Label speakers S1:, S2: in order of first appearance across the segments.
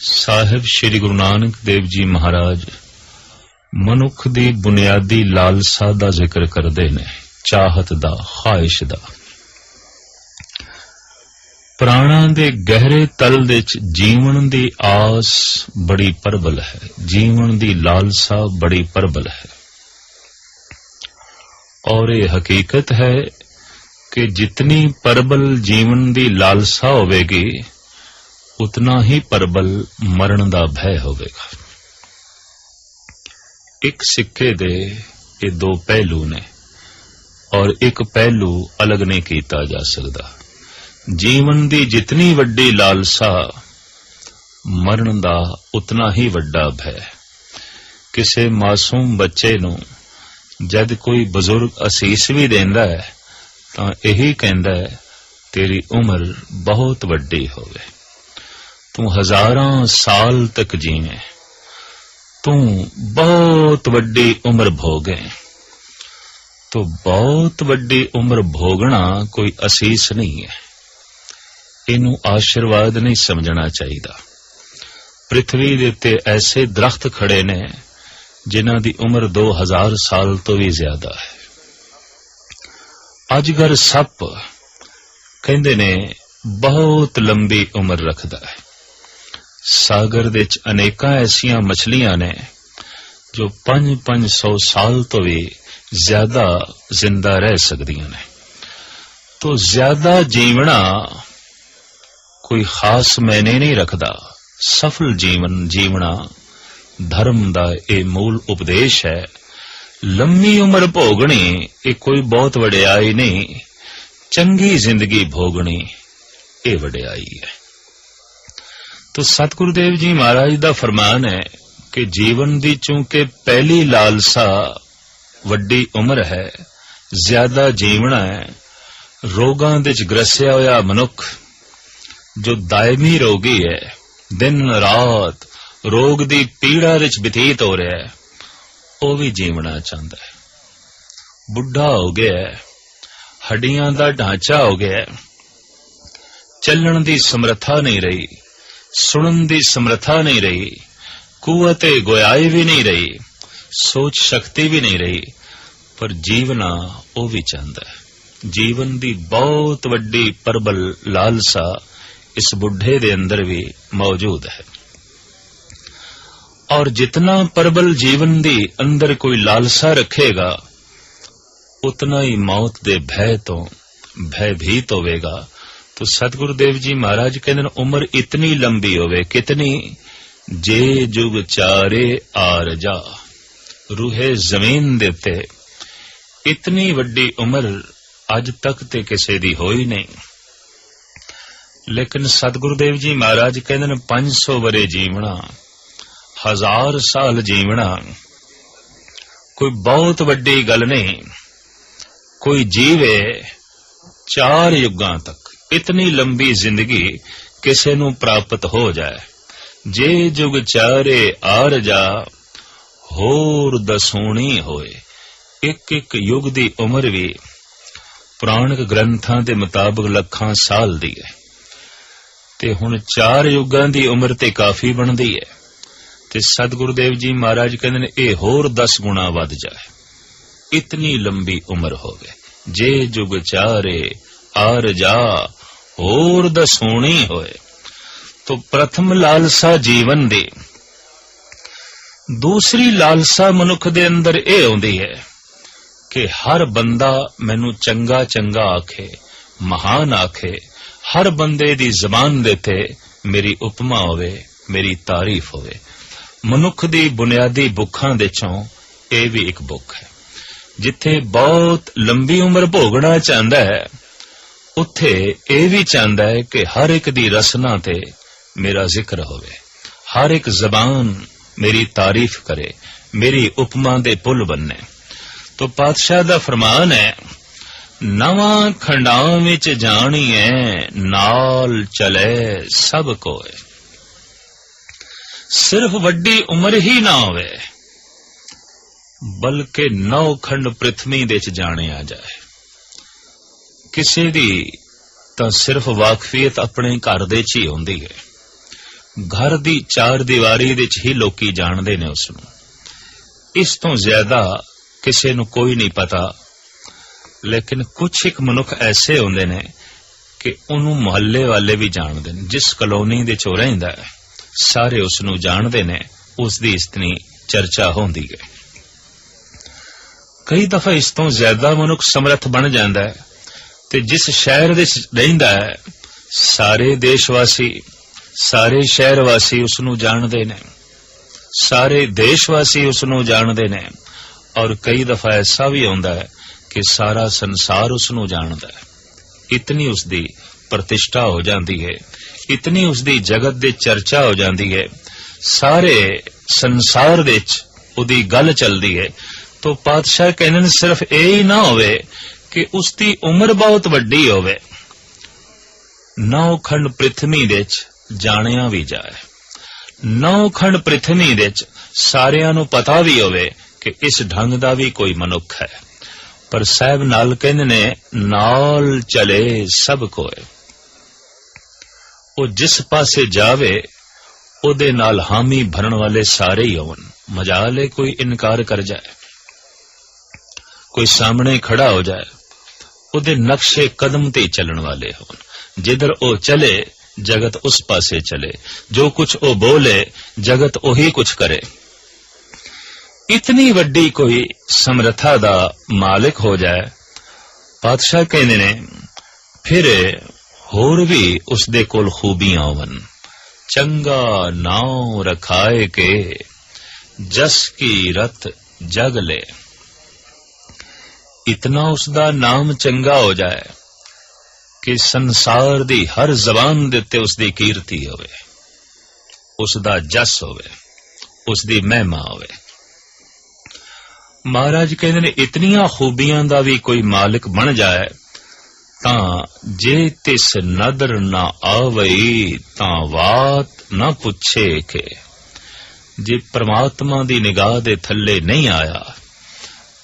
S1: ਸਾਹਿਬ ਸ੍ਰੀ ਗੁਰੂ ਨਾਨਕ ਦੇਵ ਜੀ ਮਹਾਰਾਜ ਮਨੁੱਖ ਦੀ ਬੁਨਿਆਦੀ ਲਾਲਸਾ ਦਾ ਜ਼ਿਕਰ ਕਰਦੇ ਨੇ, ਚਾਹਤ ਦਾ, ਖਾਹਿਸ਼ ਦਾ। ਪ੍ਰਾਣਾਂ ਦੇ ਗਹਿਰੇ ਤਲ ਵਿੱਚ ਜੀਵਨ ਦੀ ਆਸ ਬੜੀ ਪ੍ਰਬਲ ਹੈ, ਜੀਵਨ ਦੀ ਲਾਲਸਾ ਬੜੀ ਪ੍ਰਬਲ ਹੈ। और ये हकीकत है कि जितनी प्रबल जीवन दी लालसा होवेगी उतना ही प्रबल मरण दा भय होवेगा। एक सिक्के दे ये दो पहलू ने और एक पहलू अलग नहीं कीता जा सकता। जीवन दी जितनी वड्डी लालसा मरण दा उतना ही वड्डा भय। किसे मासूम बच्चे नूं जद कोई बुजुर्ग असीस भी देंदा है तां यही कहंदा है तेरी उम्र बहुत वड्डी होवे, तू हजारां साल तक जीवे, तू बहुत वड्डी उम्र भोगे। तो बहुत वड्डी उम्र भोगना कोई असीस नहीं है, इनू आशीर्वाद नहीं समझना चाहिए। पृथ्वी दे उत्ते ऐसे दरख्त खड़े ने जिन्हां दी उम्र 2000 साल तो भी ज्यादा है। अजगर सप कहंदे ने बहुत लंबी उम्र रखदा है। सागर दे च अनेकां ऐसियां मछलियां ने जो 500 साल तो भी ज्यादा जिंदा रह सकदियां ने। तो ज्यादा जीवना कोई खास मायने नहीं रखदा। सफल जीवन जीवना धर्म दा ये मूल उपदेश है। लंबी उम्र भोगनी ये कोई बहुत वडियाई नहीं, चंगी जिंदगी भोगनी ये वडियाई है। तो सतगुरु देव जी महाराज दा फरमान है कि जीवन दी चूंकि पहली लालसा वड्डी उम्र है, ज्यादा जीवना है, रोगां दे च ग्रसिया होया मनुख जो दायमी रोगी है, दिन रात रोग दी पीड़ा विच बतीत हो रहा है, वो भी जीवना चाहता है। बुढ़ा हो गया है, हड्डियां दा ढांचा हो गया है, चलण दी समर्था नहीं रही, सुनन दी समर्था नहीं रही, कुवते गोयाई भी नहीं रही, सोच शक्ति भी नहीं रही, पर जीवना वो भी चाहता है। जीवन दी बहुत वड्डी प्रबल लालसा इस बुढ़े दे अंदर भी मौजूद है। और जितना प्रबल जीवन दी अंदर कोई लालसा रखेगा उतना ही मौत दे भय तो भयभीत होवेगा। तो सतगुरु देव जी महाराज कहते उम्र इतनी लंबी होवे, कितनी, जे जुग चारे आर जा, रूहे जमीन देते इतनी वड्डी उम्र अज तक ते किसे दी होई नहीं। लेकिन सतगुरु देव जी महाराज कहते 500 वरे जीवना, 1000 साल जीवना कोई बहुत वड्डी गल नहीं। कोई जीवे 4 युगां तक, इतनी लंबी जिंदगी किसे नूं प्राप्त हो जाए। जे जुग चारे आर जा, होर दसूणी होए। एक एक युग दी उम्र भी पुराणिक ग्रंथां दे मुताबिक लखां साल दी है, ते हुण 4 युगां दी उम्र ते काफी बनदी है। ते सतगुरु देव जी महाराज कहते ने ये होर 10 गुणा वध जाए, इतनी लंबी उम्र हो गए। जे जुग चारे आर जा, होर दसूणी होए। तो प्रथम लालसा जीवन दी। दूसरी लालसा मनुख दे अंदर ये आउंदी है कि हर बंदा मैनू चंगा चंगा आखे, महान आखे, हर बंदे दी जबान देते मेरी उपमा होवे, मेरी तारीफ होवे। मनुख दी बुनियादी बुखां दे चों ये भी एक बुख है। जिथे बहुत लंबी उम्र भोगना चाहता है उत्थे ये भी चाहता है कि हर एक दी रसना ते मेरा जिक्र होवे, हर एक जबान मेरी तारीफ करे, मेरी उपमा दे पुल बनने। तो पातशाह दा फरमान है, नवां खंडां विच जाणीए नाल चले सब कोए। सिर्फ वड्डी उम्र ही ना होवे बल्कि 9 खंड पृथ्वी दे च जाने आ जाए। किसी दी तां सिर्फ वाकफियत अपने घर दे च ही होंदी है, ਘਰ ਦੀ ਚਾਰ ਦੀਵਾਰੀ ਵਿੱਚ ਹੀ ਲੋਕੀ ਜਾਣਦੇ ਨੇ ਉਸ ਨੂੰ। ਇਸ ਤੋਂ ਜ਼ਿਆਦਾ ਕਿਸੇ ਨੂੰ ਕੋਈ ਨਹੀਂ ਪਤਾ। ਲੇਕਿਨ ਕੁਝ ਇੱਕ ਮਨੁੱਖ ਐਸੇ ਹੁੰਦੇ ਨੇ ਕਿ ਉਹਨੂੰ ਮੁਹੱਲੇ ਵਾਲੇ ਵੀ ਜਾਣਦੇ ਨੇ। ਜਿਸ ਕਲੋਨੀ ਦੇ ਵਿੱਚ ਉਹ ਰਹਿੰਦਾ ਹੈ ਸਾਰੇ ਉਸ ਨੂੰ ਜਾਣਦੇ ਨੇ, ਉਸ ਦੀ ਇਤਨੀ ਚਰਚਾ ਹੁੰਦੀ ਹੈ। ਕਈ ਦਫਾ ਇਸ ਤੋਂ ਜ਼ਿਆਦਾ ਮਨੁੱਖ ਸਮਰੱਥ ਬਣ ਜਾਂਦਾ ਹੈ ਤੇ ਜਿਸ ਸ਼ਹਿਰ ਵਿੱਚ ਰਹਿੰਦਾ ਹੈ ਸਾਰੇ ਦੇਸ਼ਵਾਸੀ, ਸਾਰੇ ਸ਼ਹਿਰ ਵਾਸੀ ਉਸ ਨੂੰ ਜਾਣਦੇ ਨੇ, ਸਾਰੇ ਦੇਸ਼ਵਾਸੀ ਉਸ ਨੂੰ ਜਾਣਦੇ ਨੇ। ਔਰ ਕਈ ਦਫਾ ਐਸਾ ਵੀ ਹੁੰਦਾ ਹੈ ਕਿ ਸਾਰਾ ਸੰਸਾਰ ਉਸ ਨੂੰ ਜਾਣਦਾ ਹੈ। ਇਤਨੀ ਉਸ ਦੀ ਪ੍ਰਤਿਸ਼ਠਾ ਹੋ ਜਾਂਦੀ ਹੈ, ਇਤਨੀ ਉਸ ਦੀ ਜਗਤ ਦੇ ਚਰਚਾ ਹੋ ਜਾਂਦੀ ਹੈ, ਸਾਰੇ ਸੰਸਾਰ ਵਿੱਚ ਉਹਦੀ ਗੱਲ ਚੱਲਦੀ ਹੈ। ਤੋ ਪਾਤਸ਼ਾਹ ਕਹਿੰਦੇ ਨੇ ਸਿਰਫ ਇਹ ਹੀ ਨਾ ਹੋਵੇ ਕਿ ਉਸ ਦੀ ਉਮਰ ਬਹੁਤ ਵੱਡੀ ਹੋਵੇ, 9 ਖੰਡ ਪ੍ਰਿਥਵੀ ਵਿੱਚ ਜਾਣਿਆ ਵੀ ਜਾਏ, 9 ਖੰਡ ਪ੍ਰਿਥਵੀ ਵਿੱਚ ਸਾਰਿਆਂ ਨੂੰ ਪਤਾ ਵੀ ਹੋਵੇ ਕਿ ਇਸ ਢੰਗ ਦਾ ਵੀ ਕੋਈ ਮਨੁੱਖ ਹੈ। ਪਰ ਸਾਹਿਬ ਨਾਲ ਕਹਿੰਦੇ ਨੇ ਨਾਲ ਚਲੇ ਸਭ ਕੋਏ। ਉਹ ਜਿਸ ਪਾਸੇ ਜਾਵੇ ਉਹਦੇ ਨਾਲ ਹਾਮੀ ਭਰਨ ਵਾਲੇ ਸਾਰੇ ਹੀ ਹੋਣ। ਮਜਾਲ ਕੋਈ ਇਨਕਾਰ ਕਰ ਜਾਏ, ਕੋਈ ਸਾਹਮਣੇ ਖੜਾ ਹੋ ਜਾਏ, ਉਹਦੇ ਨਕਸ਼ੇ ਕਦਮ ਤੇ ਚੱਲਣ ਵਾਲੇ ਹੋਣ। ਜਿੱਧਰ ਉਹ ਚਲੇ ਜਗਤ ਉਸ ਪਾਸੇ ਚਲੇ, ਜੋ ਕੁਛ ਉਹ ਬੋਲੇ ਜਗਤ ਉਹੀ ਕੁਛ ਕਰੇ। ਇਤਨੀ ਵੱਡੀ ਕੋਈ ਸਮਰੱਥਾ ਦਾ ਮਾਲਿਕ ਹੋ ਜਾਏ। ਪਾਤਸ਼ਾਹ ਕਹਿੰਦੇ ਨੇ ਫਿਰ ਹੋਰ ਵੀ ਉਸ ਦੇ ਕੋਲ ਖੂਬੀਆਂ ਹੋਵਨ। ਚੰਗਾ ਨਾਉ ਰਖਾਏ ਕੇ ਜਸ ਕੀ ਰਤ ਜਗ ਲੈ। ਇਤਨਾ ਉਸ ਦਾ ਨਾਮ ਚੰਗਾ ਹੋ ਜਾਏ ਕਿ ਸੰਸਾਰ ਦੀ ਹਰ ਜ਼ਬਾਨ ਦੇ ਉੱਤੇ ਉਸ ਦੀ ਕੀਰਤੀ ਹੋਵੇ, ਉਸ ਦਾ ਜਸ ਹੋਵੇ, ਉਸ ਦੀ ਮਹਿਮਾ ਹੋਵੇ। ਮਹਾਰਾਜ ਕਹਿੰਦੇ ਨੇ ਇਤਨੀਆਂ ਖੂਬੀਆਂ ਦਾ ਵੀ ਕੋਈ ਮਾਲਿਕ ਬਣ ਜਾਏ ਤਾਂ ਜੇ ਤਿਸ ਨਦਰ ਨਾ ਆਵਈ ਤਾਂ ਬਾਤ ਨਾ ਪੁੱਛੇ ਕਿ। ਜੇ ਪ੍ਰਮਾਤਮਾ ਦੀ ਨਿਗਾਹ ਦੇ ਥੱਲੇ ਨਹੀਂ ਆਇਆ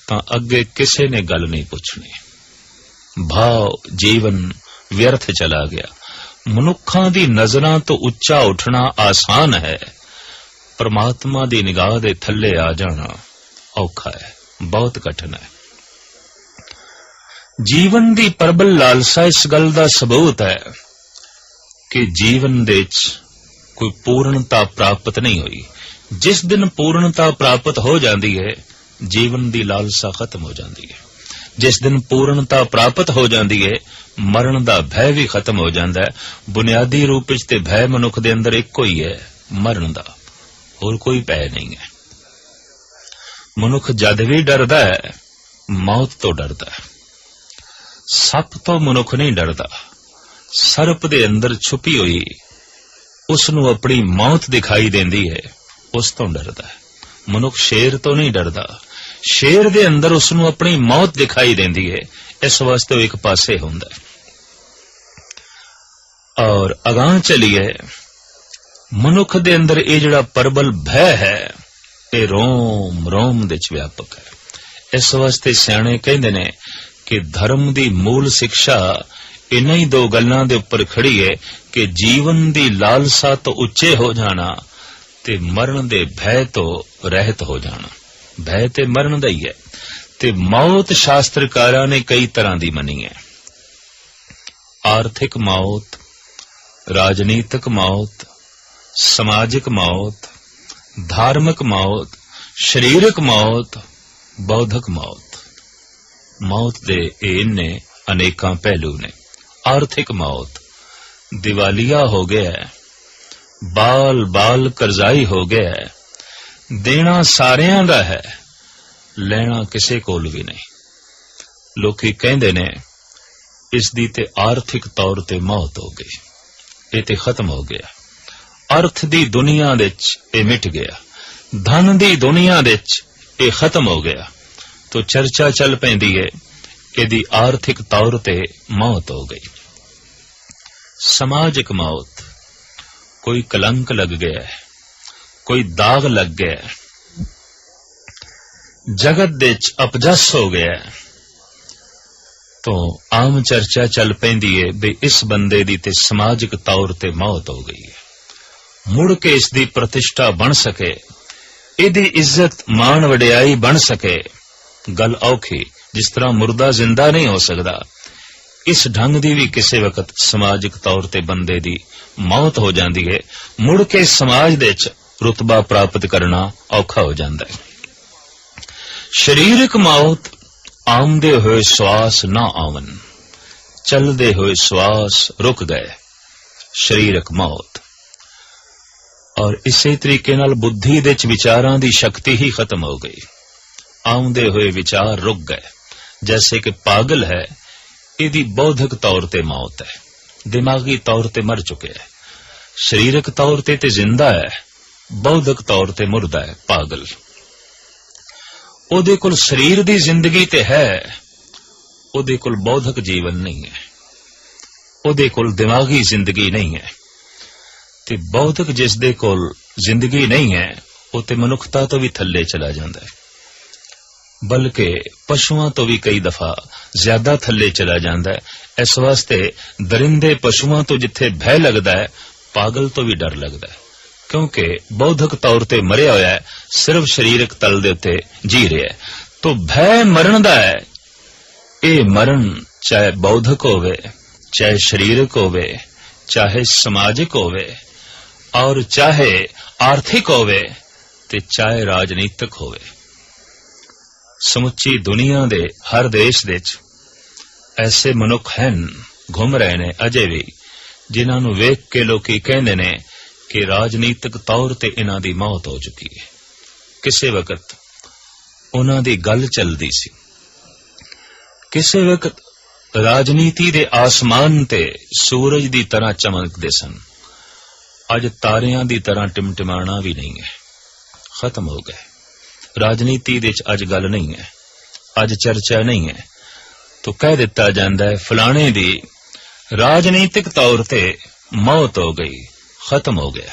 S1: ਤਾਂ ਅੱਗੇ ਕਿਸੇ ਨੇ ਗੱਲ ਨਹੀਂ ਪੁੱਛਣੀ। ਭਾਵ ਜੀਵਨ ਵਿਅਰਥ ਚਲਾ ਗਿਆ। ਮਨੁੱਖਾਂ ਦੀ ਨਜ਼ਰਾਂ ਤੋਂ ਉੱਚਾ ਉੱਠਣਾ ਆਸਾਨ ਹੈ, ਪ੍ਰਮਾਤਮਾ ਦੀ ਨਿਗਾਹ ਦੇ ਥੱਲੇ ਆ ਜਾਣਾ ਔਖਾ ਹੈ, ਬਹੁਤ ਕਠਿਨ ਹੈ। ਜੀਵਨ ਦੀ ਪ੍ਰਬਲ ਲਾਲਸਾ ਇਸ ਗੱਲ ਦਾ ਸਬੂਤ ਹੈ ਕਿ ਜੀਵਨ ਦੇ ਵਿੱਚ ਕੋਈ ਪੂਰਨਤਾ ਪ੍ਰਾਪਤ ਨਹੀਂ ਹੋਈ। ਜਿਸ ਦਿਨ ਪੂਰਨਤਾ ਪ੍ਰਾਪਤ ਹੋ ਜਾਂਦੀ ਹੈ ਜੀਵਨ ਦੀ ਲਾਲਸਾ ਖਤਮ ਹੋ ਜਾਂਦੀ ਹੈ। ਜਿਸ ਦਿਨ ਪੂਰਨਤਾ ਪ੍ਰਾਪਤ ਹੋ ਜਾਂਦੀ ਹੈ ਮਰਨ ਦਾ ਭੈ ਵੀ ਖਤਮ ਹੋ ਜਾਂਦਾ ਹੈ। ਬੁਨਿਆਦੀ ਰੂਪ ਵਿੱਚ ਤੇ ਭੈ ਮਨੁੱਖ ਦੇ ਅੰਦਰ ਇੱਕੋ ਹੀ ਹੈ, ਮਰਨ ਦਾ, ਹੋਰ ਕੋਈ ਭੈ ਨਹੀਂ ਹੈ। ਮਨੁੱਖ ਜਦ ਵੀ ਡਰਦਾ ਹੈ ਮੌਤ ਤੋਂ ਡਰਦਾ ਹੈ। ਸੱਪ ਤੋਂ ਮਨੁੱਖ ਨਹੀਂ ਡਰਦਾ, ਸਰਪ ਦੇ ਅੰਦਰ ਛੁਪੀ ਹੋਈ ਉਸ ਨੂੰ ਆਪਣੀ ਮੌਤ ਦਿਖਾਈ ਦਿੰਦੀ ਹੈ, ਉਸ ਤੋਂ ਡਰਦਾ ਹੈ। ਮਨੁੱਖ ਸ਼ੇਰ ਤੋਂ ਨਹੀਂ ਡਰਦਾ, ਸ਼ੇਰ ਦੇ ਅੰਦਰ ਉਸ ਨੂੰ ਆਪਣੀ ਮੌਤ ਦਿਖਾਈ ਦਿੰਦੀ ਹੈ, ਇਸ ਵਾਸਤੇ ਉਹ ਇੱਕ ਪਾਸੇ ਹੁੰਦਾ ਹੈ। ਔਰ ਅਗਾਂਹ ਚਲੀਏ, ਮਨੁੱਖ ਦੇ ਅੰਦਰ ਇਹ ਜਿਹੜਾ ਪ੍ਰਬਲ ਭੈ ਹੈ ਇਹ ਰੋਮ ਰੋਮ ਦੇ ਵਿੱਚ ਵਿਆਪਕ ਹੈ। ਇਸ ਵਾਸਤੇ ਸਿਆਣੇ ਕਹਿੰਦੇ ਨੇ ਕਿ ਧਰਮ ਦੀ ਮੂਲ ਸਿੱਖਿਆ ਇਨ੍ਹਾਂ ਹੀ 2 ਗੱਲਾਂ ਦੇ ਉੱਪਰ ਖੜੀ ਹੈ ਕਿ ਜੀਵਨ ਦੀ ਲਾਲਸਾ ਤੋਂ ਉੱਚੇ ਹੋ ਜਾਣਾ ਤੇ ਮਰਨ ਦੇ ਭੈ ਤੋਂ ਰਹਿਤ ਹੋ ਜਾਣਾ। ਭੈ ਤੇ ਮਰਨ ਦਾ ਹੀ ਹੈ। ਤੇ ਮੌਤ ਸ਼ਾਸਤਰਕਾਰਾਂ ਨੇ ਕਈ ਤਰ੍ਹਾਂ ਦੀ ਮੰਨੀ ਹੈ। ਆਰਥਿਕ ਮੌਤ, ਰਾਜਨੀਤਿਕ ਮੌਤ, ਸਮਾਜਿਕ ਮੌਤ, ਧਾਰਮਿਕ ਮੌਤ, ਸਰੀਰਕ ਮੌਤ, ਬੌਧਿਕ ਮੌਤ। ਮੌਤ ਦੇ ਇਹਨੇ ਅਨੇਕਾਂ ਪਹਿਲੂ ਨੇ। ਆਰਥਿਕ ਮੌਤ, ਦਿਵਾਲੀਆ ਹੋ ਗਿਆ, ਬਾਲ ਬਾਲ ਕਰਜ਼ਾਈ ਹੋ ਗਿਆ, ਦੇਣਾ ਸਾਰਿਆਂ ਦਾ ਹੈ, ਲੈਣਾ ਕਿਸੇ ਕੋਲ ਵੀ ਨਹੀਂ। ਲੋਕੀ ਕਹਿੰਦੇ ਨੇ ਇਸ ਦੀ ਤੇ ਆਰਥਿਕ ਤੌਰ ਤੇ ਮੌਤ ਹੋ ਗਈ, ਇਹ ਤੇ ਖਤਮ ਹੋ ਗਿਆ। ਅਰਥ ਦੀ ਦੁਨੀਆ ਵਿੱਚ ਇਹ ਮਿਟ ਗਿਆ, ਧਨ ਦੀ ਦੁਨੀਆ ਵਿੱਚ ਇਹ ਖਤਮ ਹੋ ਗਿਆ। ਤੋ ਚਰਚਾ ਚੱਲ ਪੈਂਦੀ ਹੈ ਇਹਦੀ ਆਰਥਿਕ ਤੌਰ ਤੇ ਮੌਤ ਹੋ ਗਈ। ਸਮਾਜਿਕ ਮੌਤ, ਕੋਈ ਕਲੰਕ ਲੱਗ ਗਿਆ, ਕੋਈ ਦਾਗ ਲੱਗ ਗਿਆ, ਜਗਤ ਦੇ ਵਿੱਚ ਅਪਜਸ ਹੋ ਗਿਆ, ਤੋ ਆਮ ਚਰਚਾ ਚੱਲ ਪੈਂਦੀ ਹੈ ਵੀ ਇਸ ਬੰਦੇ ਦੀ ਤੇ ਸਮਾਜਿਕ ਤੌਰ ਤੇ ਮੌਤ ਹੋ ਗਈ ਹੈ। ਮੁੜ ਕੇ ਇਸ ਦੀ ਪ੍ਰਤਿਸ਼ਠਾ ਬਣ ਸਕੇ, ਇਹਦੀ ਇੱਜ਼ਤ ਮਾਣ ਵਡਿਆਈ ਬਣ ਸਕੇ, ਗੱਲ ਔਖੀ। ਜਿਸ ਤਰ੍ਹਾਂ ਮੁਰਦਾ ਜ਼ਿੰਦਾ ਨਹੀਂ ਹੋ ਸਕਦਾ, ਇਸ ਢੰਗ ਦੀ ਵੀ ਕਿਸੇ ਵਕਤ ਸਮਾਜਿਕ ਤੌਰ ਤੇ ਬੰਦੇ ਦੀ ਮੌਤ ਹੋ ਜਾਂਦੀ ਹੈ। ਮੁੜ ਕੇ ਸਮਾਜ ਦੇ ਵਿੱਚ ਰੁਤਬਾ ਪ੍ਰਾਪਤ ਕਰਨਾ ਔਖਾ ਹੋ ਜਾਂਦਾ ਹੈ। ਸਰੀਰਕ ਮੌਤ, ਆਉਂਦੇ ਹੋਏ ਸਵਾਸ ਨਾ ਆਵਨ, ਚੱਲਦੇ ਹੋਏ ਸਵਾਸ ਰੁਕ ਗਏ, ਸਰੀਰਕ ਮੌਤ। ਔਰ ਇਸੇ ਤਰੀਕੇ ਨਾਲ ਬੁੱਧੀ ਦੇ ਵਿੱਚ ਵਿਚਾਰਾਂ ਦੀ ਸ਼ਕਤੀ ਹੀ ਖਤਮ ਹੋ ਗਈ, ਆਉਂਦੇ ਹੋਏ ਵਿਚਾਰ ਰੁਕ ਗਏ। ਜੈਸੇ ਕਿ ਪਾਗਲ ਹੈ, ਇਹਦੀ ਬੌਧਿਕ ਤੌਰ ਤੇ ਮੌਤ ਹੈ, ਦਿਮਾਗੀ ਤੌਰ ਤੇ ਮਰ ਚੁੱਕਿਆ ਹੈ। ਸਰੀਰਕ ਤੌਰ ਤੇ ਜ਼ਿੰਦਾ ਹੈ, ਬੌਧਿਕ ਤੌਰ ਤੇ ਮੁਰਦਾ ਹੈ, ਪਾਗਲ। ਉਹਦੇ ਕੋਲ ਸਰੀਰ ਦੀ ਜ਼ਿੰਦਗੀ ਤੇ ਹੈ, ਉਹਦੇ ਕੋਲ ਬੌਧਿਕ ਜੀਵਨ ਨਹੀਂ ਹੈ, ਉਹਦੇ ਕੋਲ ਦਿਮਾਗੀ ਜ਼ਿੰਦਗੀ ਨਹੀਂ ਹੈ। ਤੇ ਬੌਧਿਕ ਜਿਸ ਦੇ ਕੋਲ ਜ਼ਿੰਦਗੀ ਨਹੀਂ ਹੈ, ਉਹ ਤੇ ਮਨੁੱਖਤਾ ਤੋਂ ਵੀ ਥੱਲੇ ਚਲਾ ਜਾਂਦਾ ਹੈ, ਬਲਕਿ ਪਸ਼ੂਆਂ ਤੋਂ ਵੀ ਕਈ ਦਫਾ ਜ਼ਿਆਦਾ ਥੱਲੇ ਚਲਾ ਜਾਂਦਾ ਹੈ। ਇਸ ਵਾਸਤੇ ਦਰਿੰਦੇ ਪਸ਼ੂਆਂ ਤੋਂ ਜਿੱਥੇ ਭੈ ਲੱਗਦਾ ਹੈ, ਪਾਗਲ ਤੋਂ ਵੀ ਡਰ ਲੱਗਦਾ ਹੈ, ਕਿਉਂਕਿ ਬੌਧਿਕ ਤੌਰ ਤੇ ਮਰਿਆ ਹੋਇਆ ਹੈ, ਸਿਰਫ ਸਰੀਰਕ ਤਲ ਦੇ ਉੱਤੇ ਜੀ ਰਿਹਾ ਹੈ। ਤੋ ਭੈ ਮਰਨ ਦਾ ਹੈ। ਇਹ ਮਰਨ ਚਾਹੇ ਬੌਧਿਕ ਹੋਵੇ, ਚਾਹੇ ਸਰੀਰਕ ਹੋਵੇ, ਚਾਹੇ ਸਮਾਜਿਕ ਹੋਵੇ, ਔਰ ਚਾਹੇ ਆਰਥਿਕ ਹੋਵੇ, ਤੇ ਚਾਹੇ ਰਾਜਨੀਤਿਕ ਹੋਵੇ। ਸਮੁੱਚੀ ਦੁਨੀਆ ਦੇ ਹਰ ਦੇਸ਼ ਵਿੱਚ ਐਸੇ ਮਨੁੱਖ ਹਨ, ਘੁੰਮ ਰਹੇ ਨੇ ਅਜੇ ਵੀ, ਜਿਨ੍ਹਾਂ ਨੂੰ ਵੇਖ ਕੇ ਲੋਕੀ ਕਹਿੰਦੇ ਨੇ ਕਿ ਰਾਜਨੀਤਿਕ ਤੌਰ ਤੇ ਇਹਨਾਂ ਦੀ ਮੌਤ ਹੋ ਚੁੱਕੀ ਹੈ। ਕਿਸੇ ਵਕਤ ਉਹਨਾਂ ਦੀ ਗੱਲ ਚੱਲਦੀ ਸੀ, ਕਿਸੇ ਵਕਤ ਰਾਜਨੀਤੀ ਦੇ ਆਸਮਾਨ ਤੇ ਸੂਰਜ ਦੀ ਤਰ੍ਹਾਂ ਚਮਕਦੇ ਸਨ। ਅੱਜ ਤਾਰਿਆਂ ਦੀ ਤਰ੍ਹਾਂ ਟਿਮਟਿਮਾਣਾ ਵੀ ਨਹੀਂ ਹੈ, ਖਤਮ ਹੋ ਗਏ। ਰਾਜਨੀਤੀ ਦੇ ਵਿੱਚ ਅੱਜ ਗੱਲ ਨਹੀਂ ਹੈ, ਅੱਜ ਚਰਚਾ ਨਹੀਂ ਹੈ। ਤੋ ਕਹਿ ਦਿੱਤਾ ਜਾਂਦਾ ਹੈ ਫਲਾਣੇ ਦੀ ਰਾਜਨੀਤਿਕ ਤੌਰ ਤੇ ਮੌਤ ਹੋ ਗਈ, ਖਤਮ ਹੋ ਗਿਆ।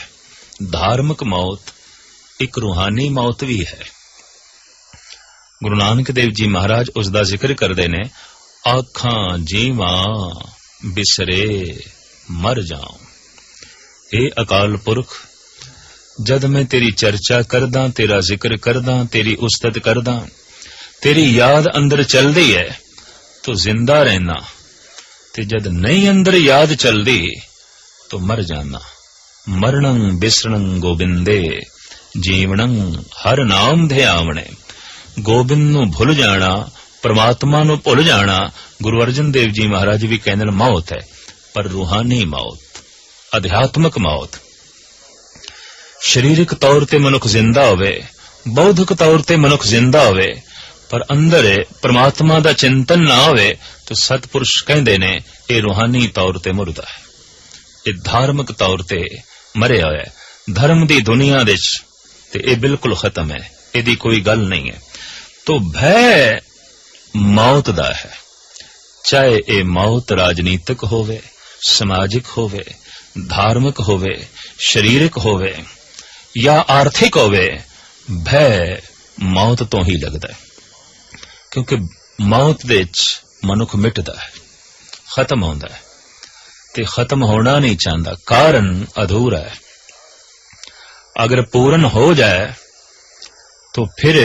S1: ਧਾਰਮਿਕ ਮੌਤ ਇੱਕ ਰੂਹਾਨੀ ਮੌਤ ਵੀ ਹੈ। ਗੁਰੂ ਨਾਨਕ ਦੇਵ ਜੀ ਮਹਾਰਾਜ ਉਸ ਦਾ ਜ਼ਿਕਰ ਕਰਦੇ ਨੇ, ਆਖਾਂ ਜੀਵਾਂ ਬਿਸਰੇ ਮਰ ਜਾਉ। ਇਹ ਅਕਾਲ ਪੁਰਖ, ਜਦ ਮੈਂ ਤੇਰੀ ਚਰਚਾ ਕਰਦਾ, ਤੇਰਾ ਜ਼ਿਕਰ ਕਰਦਾ, ਤੇਰੀ ਉਸਤਤ ਕਰਦਾ, ਤੇਰੀ ਯਾਦ ਅੰਦਰ ਚੱਲਦੀ ਹੈ ਤੋ ਜ਼ਿੰਦਾ ਰਹਿਣਾ, ਤੇ ਜਦ ਨਹੀਂ ਅੰਦਰ ਯਾਦ ਚੱਲਦੀ ਤੋ ਮਰ ਜਾਣਾ। ਮਰਣੰ ਬਿਸਰਣੰ ਗੋਬਿੰਦੇ, ਜੀਵਣੰ ਹਰ ਨਾਮ ਧਿਆਵਣੇ। ਗੋਬਿੰਦ ਨੂੰ ਭੁੱਲ ਜਾਣਾ, ਪਰਮਾਤਮਾ ਨੂੰ ਭੁੱਲ ਜਾਣਾ, ਗੁਰੂ ਅਰਜਨ ਦੇਵ ਜੀ ਮਹਾਰਾਜ ਵੀ ਕਹਿੰਦੇ ਨੇ ਮੌਤ ਹੈ, ਪਰ ਰੂਹਾਨੀ ਮੌਤ, ਅਧਿਆਤਮਕ ਮੌਤ। ਸਰੀਰਕ ਤੌਰ ਤੇ ਮਨੁੱਖ ਜ਼ਿੰਦਾ ਹੋਵੇ, ਬੌਧਿਕ ਤੌਰ ਤੇ ਮਨੁੱਖ ਜ਼ਿੰਦਾ ਹੋਵੇ, ਪਰ ਅੰਦਰ ਪਰਮਾਤਮਾ ਦਾ ਚਿੰਤਨ ਨਾ ਹੋਵੇ, ਤਾਂ ਸਤਪੁਰਸ਼ ਕਹਿੰਦੇ ਨੇ ਇਹ ਰੂਹਾਨੀ ਤੌਰ ਤੇ ਮੁਰਦਾ ਹੈ, ਇਹ ਧਾਰਮਿਕ ਤੌਰ ਤੇ ਮਰਿਆ ਹੋਇਆ ਹੈ। ਧਰਮ ਦੀ ਦੁਨੀਆ ਵਿੱਚ ਤੇ ਇਹ ਬਿਲਕੁਲ ਖਤਮ ਹੈ, ਇਹਦੀ ਕੋਈ ਗੱਲ ਨਹੀਂ ਹੈ। ਤੋ ਭੈ ਮੌਤ ਦਾ ਹੈ, ਚਾਹੇ ਇਹ ਮੌਤ ਰਾਜਨੀਤਿਕ ਹੋਵੇ, ਸਮਾਜਿਕ ਹੋਵੇ, ਧਾਰਮਿਕ ਹੋਵੇ, ਸਰੀਰਕ ਹੋਵੇ ਜਾਂ ਆਰਥਿਕ ਹੋਵੇ, ਭੈ ਮੌਤ ਤੋਂ ਹੀ ਲੱਗਦਾ ਹੈ। ਕਿਉਂਕਿ ਮੌਤ ਦੇ ਵਿੱਚ ਮਨੁੱਖ ਮਿਟਦਾ ਹੈ, ਖਤਮ ਹੁੰਦਾ ਹੈ, ਤੇ ਖਤਮ ਹੋਣਾ ਨਹੀਂ ਚਾਹੁੰਦਾ, ਕਾਰਨ ਅਧੂਰਾ ਹੈ। ਅਗਰ ਪੂਰਨ ਹੋ ਜਾਏ तो फिर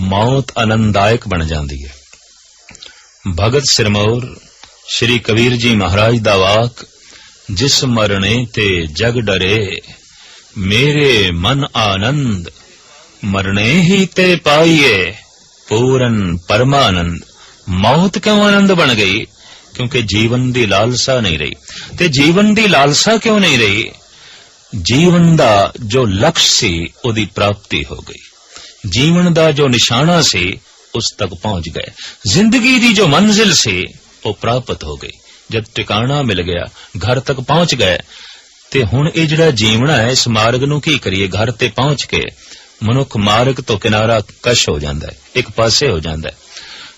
S1: मौत आनंददायक बन जाती है। भगत सिरमौर श्री कबीर जी महाराज दा वाक, जिस मरने ते जग डरे मेरे मन आनंद, मरने ही ते पाइए पूरन परमानंद। मौत क्यों आनंद बन गई? क्योंकि जीवन दी लालसा नहीं रही। ते जीवन दी लालसा क्यों नहीं रही? जीवन दा जो लक्ष्य सी उदी प्राप्ति हो गई, जीवन दा जो निशाना सी उस तक पहुंच गए, जिंदगी दी जो मंजिल सी वो प्राप्त हो गई। जब टिकाणा मिल गया, घर तक पहुंच गए, ते हुण ये जिहड़ा जीवना है इस मार्ग नूं की करिए? घर ते पहुंच के मनुख मार्ग तो किनारा कश हो जाता है, एक पासे हो जाता है।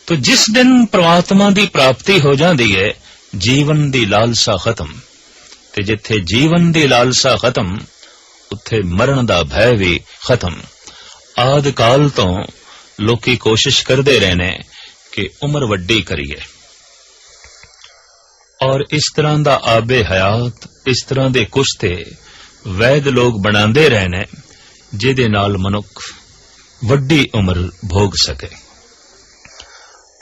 S1: तो जिस दिन परमात्मा दी प्राप्ति हो जाती है, जीवन दी लालसा खत्म, ते जिथे जीवन दी लालसा खत्म उत्थे मरण दा भय भी खत्म। आदि काल तो लोकी कोशिश करते रहने कि उम्र वड्डी करिए, और इस तरह दा आबे हयात, इस तरह दे कुछ ते ਵੈਦ ਲੋਕ ਬਣਾਉਂਦੇ ਰਹੇ ਨੇ ਜਿਹਦੇ ਨਾਲ ਮਨੁੱਖ ਵੱਡੀ ਉਮਰ ਭੋਗ ਸਕੇ।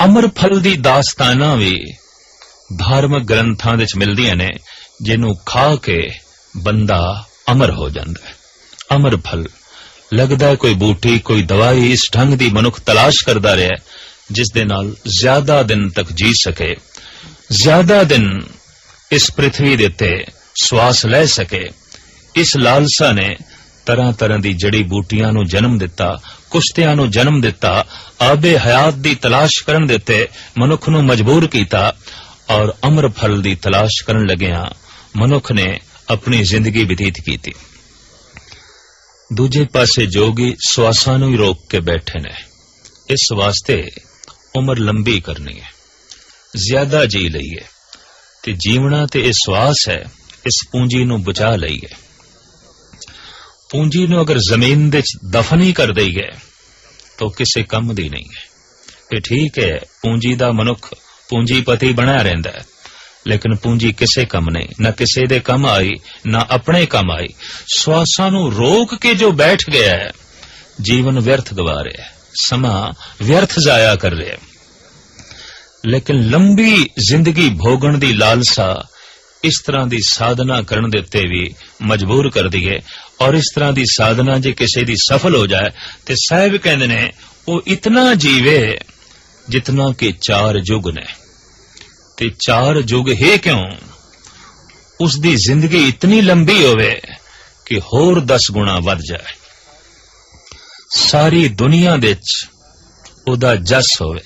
S1: ਅਮਰ ਫਲ ਦੀ ਦਾਸਤਾਨਾਂ ਵੀ ਧਾਰਮਿਕ ਗ੍ਰੰਥਾਂ ਵਿੱਚ ਮਿਲਦੀਆਂ ਨੇ, ਜਿਹਨੂੰ ਖਾ ਕੇ ਬੰਦਾ ਅਮਰ ਹੋ ਜਾਂਦਾ ਹੈ। ਅਮਰ ਫਲ ਲੱਗਦਾ ਹੈ ਕੋਈ ਬੂਟੀ, ਕੋਈ ਦਵਾਈ ਇਸ ਢੰਗ ਦੀ ਮਨੁੱਖ ਤਲਾਸ਼ ਕਰਦਾ ਰਿਹਾ ਜਿਸ ਦੇ ਨਾਲ ਜ਼ਿਆਦਾ ਦਿਨ ਤੱਕ ਜੀ ਸਕੇ, ਜ਼ਿਆਦਾ ਦਿਨ ਇਸ ਪ੍ਰਿਥਵੀ ਦੇ ਉੱਤੇ ਸਵਾਸ ਲੈ ਸਕੇ। ਇਸ ਲਾਲਸਾ ਨੇ ਤਰ੍ਹਾਂ ਤਰ੍ਹਾਂ ਦੀ ਜੜੀ ਬੂਟੀਆਂ ਨੂੰ ਜਨਮ ਦਿੱਤਾ, ਕੁਸ਼ਤਿਆਂ ਨੂੰ ਜਨਮ ਦਿੱਤਾ, ਆਬੇ ਹਯਾਤ ਦੀ ਤਲਾਸ਼ ਕਰਨ ਦੇ ਉੱਤੇ ਮਨੁੱਖ ਨੂੰ ਮਜਬੂਰ ਕੀਤਾ, ਔਰ ਅਮਰ ਫਲ ਦੀ ਤਲਾਸ਼ ਕਰਨ ਲੱਗਿਆਂ ਮਨੁੱਖ ਨੇ ਆਪਣੀ ਜ਼ਿੰਦਗੀ ਬਤੀਤ ਕੀਤੀ। ਦੂਜੇ ਪਾਸੇ ਜੋਗੀ ਸਵਾਸਾਂ ਨੂੰ ਹੀ ਰੋਕ ਕੇ ਬੈਠੇ ਨੇ। ਇਸ ਵਾਸਤੇ ਉਮਰ ਲੰਬੀ ਕਰਨੀ ਹੈ, ਜ਼ਿਆਦਾ ਜੀ ਲਈਏ, ਤੇ ਜੀਵਣਾ ਤੇ ਇਹ ਸਵਾਸ ਹੈ, ਇਸ ਪੂੰਜੀ ਨੂੰ ਬਚਾ ਲਈਏ। ਪੂੰਜੀ ਨੂੰ ਅਗਰ ਜ਼ਮੀਨ ਦੇ ਚ ਦਫਨ ਹੀ ਕਰ ਦਈਏ ਤਾਂ ਕਿਸੇ ਕੰਮ ਦੀ ਨਹੀਂ ਹੈ। ਇਹ ਠੀਕ ਹੈ, ਪੂੰਜੀ ਦਾ ਮਨੁੱਖ ਪੂੰਜੀਪਤੀ ਬਣਿਆ ਰਹਿੰਦਾ ਹੈ, ਲੇਕਿਨ ਪੂੰਜੀ ਕਿਸੇ ਕੰਮ ਨਹੀਂ, ਨਾ ਕਿਸੇ ਦੇ ਕੰਮ ਆਈ, ਨਾ ਆਪਣੇ ਕੰਮ ਆਈ। ਸਵਾਸਾਂ ਨੂੰ ਰੋਕ ਕੇ ਜੋ ਬੈਠ ਗਿਆ ਹੈ, ਜੀਵਨ ਵਿਅਰਥ ਗਵਾ ਰਿਹਾ ਹੈ, ਸਮਾਂ ਵਿਅਰਥ ਜ਼ਾਇਆ ਕਰ ਰਿਹਾ ਹੈ। ਲੇਕਿਨ ਲੰਬੀ ਜ਼ਿੰਦਗੀ ਭੋਗਣ ਦੀ ਲਾਲਸਾ ਇਸ ਤਰ੍ਹਾਂ ਦੀ ਸਾਧਨਾ ਕਰਨ ਦੇ ਉੱਤੇ ਵੀ ਮਜਬੂਰ ਕਰਦੀ ਹੈ, ਔਰ ਇਸ ਤਰ੍ਹਾਂ ਦੀ ਸਾਧਨਾ ਜੇ ਕਿਸੇ ਦੀ ਸਫਲ ਹੋ ਜਾਏ ਤੇ ਸਾਹਿਬ ਕਹਿੰਦੇ ਨੇ ਉਹ ਇਤਨਾ ਜੀਵੇ ਜਿਤਨਾ ਕਿ 4 ਯੁੱਗ ਨੇ। ਤੇ 4 ਯੁੱਗ ਹੀ ਕਿਉਂ, ਉਸ ਦੀ ਜ਼ਿੰਦਗੀ ਇਤਨੀ ਲੰਬੀ ਹੋਵੇ ਕਿ ਹੋਰ 10 ਗੁਣਾ ਵੱਧ ਜਾਏ, ਸਾਰੀ ਦੁਨੀਆ ਦੇ ਵਿੱਚ ਉਹਦਾ ਜਸ ਹੋਵੇ,